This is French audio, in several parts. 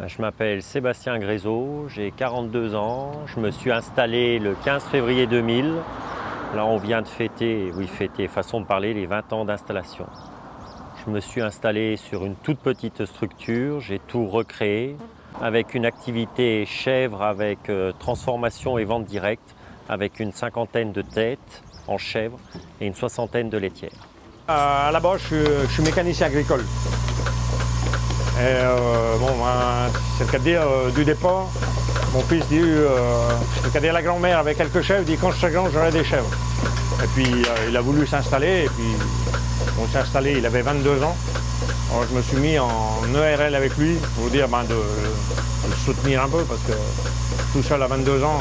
Je m'appelle Sébastien Grézeau, j'ai 42 ans, je me suis installé le 15 février 2000. Là on vient de fêter, façon de parler, les 20 ans d'installation. Je me suis installé sur une toute petite structure, j'ai tout recréé avec une activité chèvre avec transformation et vente directe, avec une 50aine de têtes en chèvre et une 60aine de laitières. À la base, je suis mécanicien agricole. Et c'est le cas de dire, du départ, mon fils dit, c'est le cas de dire, la grand-mère avait quelques chèvres, il dit quand je serai grand, j'aurai des chèvres. Et puis il a voulu s'installer, et puis on s'est installé, il avait 22 ans. Alors je me suis mis en ERL avec lui, pour dire de le soutenir un peu, parce que tout seul à 22 ans.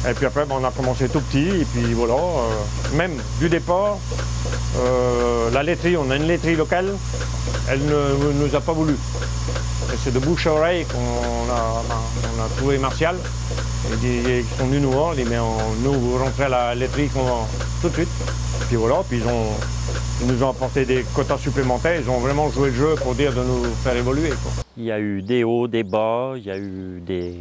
Et puis après, on a commencé tout petit, et puis voilà, même du départ, la laiterie, on a une laiterie locale, elle ne nous a pas voulu. Et c'est de bouche à oreille qu'on a trouvé Martial. Ils sont venus nous voir, ils disent nous vous rentrez à la laiterie tout de suite. Puis voilà, puis ils nous ont apporté des quotas supplémentaires, ils ont vraiment joué le jeu pour dire de nous faire évoluer, quoi. Il y a eu des hauts, des bas, il y a eu des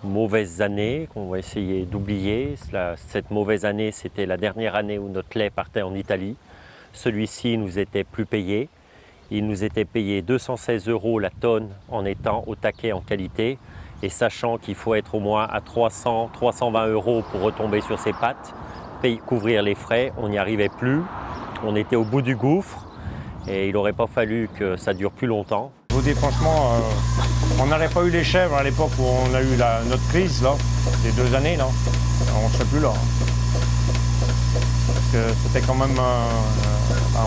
mauvaises années qu'on va essayer d'oublier. Cette mauvaise année, c'était la dernière année où notre lait partait en Italie. Celui-ci nous était plus payé. Il nous était payé 216 € la tonne en étant au taquet en qualité et sachant qu'il faut être au moins à 300, 320 € pour retomber sur ses pattes, couvrir les frais, on n'y arrivait plus. On était au bout du gouffre et il n'aurait pas fallu que ça dure plus longtemps. Je vous dis franchement, on n'aurait pas eu les chèvres à l'époque où on a eu notre crise, là, les 2 années, là, on ne serait plus là. Parce que c'était quand même,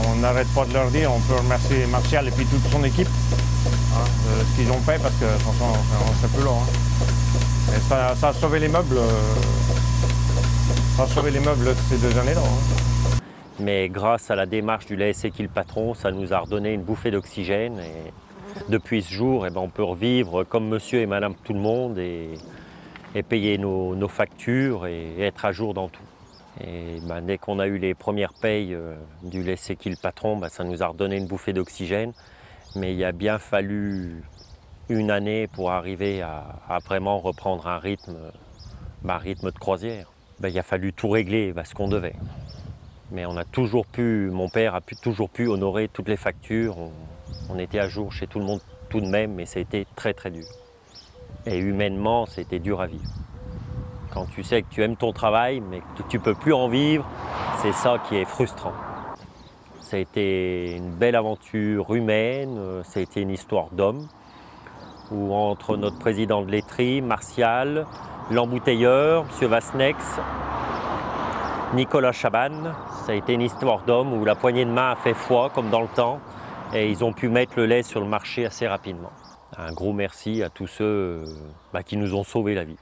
on n'arrête pas de leur dire, on peut remercier Martial et puis toute son équipe de ce qu'ils ont fait, parce que franchement, on ne serait plus là. Et ça a sauvé les meubles, ces 2 années-là. Mais grâce à la démarche du lait C'est qui le patron, ça nous a redonné une bouffée d'oxygène. Et depuis ce jour, on peut revivre comme monsieur et madame tout le monde et payer nos factures et être à jour dans tout. Et dès qu'on a eu les premières payes du lait C'est qui le patron, ça nous a redonné une bouffée d'oxygène. Mais il a bien fallu une année pour arriver à vraiment reprendre un rythme de croisière. Il a fallu tout régler ce qu'on devait. Mais mon père a toujours pu honorer toutes les factures. On était à jour chez tout le monde tout de même, mais c'était très très dur. Et humainement, c'était dur à vivre. Quand tu sais que tu aimes ton travail, mais que tu ne peux plus en vivre, c'est ça qui est frustrant. Ça a été une belle aventure humaine, ça a été une histoire d'homme, où entre notre président de laiterie, Martial, l'embouteilleur, M. Vasnex, Nicolas Chaban, ça a été une histoire d'homme où la poignée de main a fait foi comme dans le temps et ils ont pu mettre le lait sur le marché assez rapidement. Un gros merci à tous ceux qui nous ont sauvé la vie.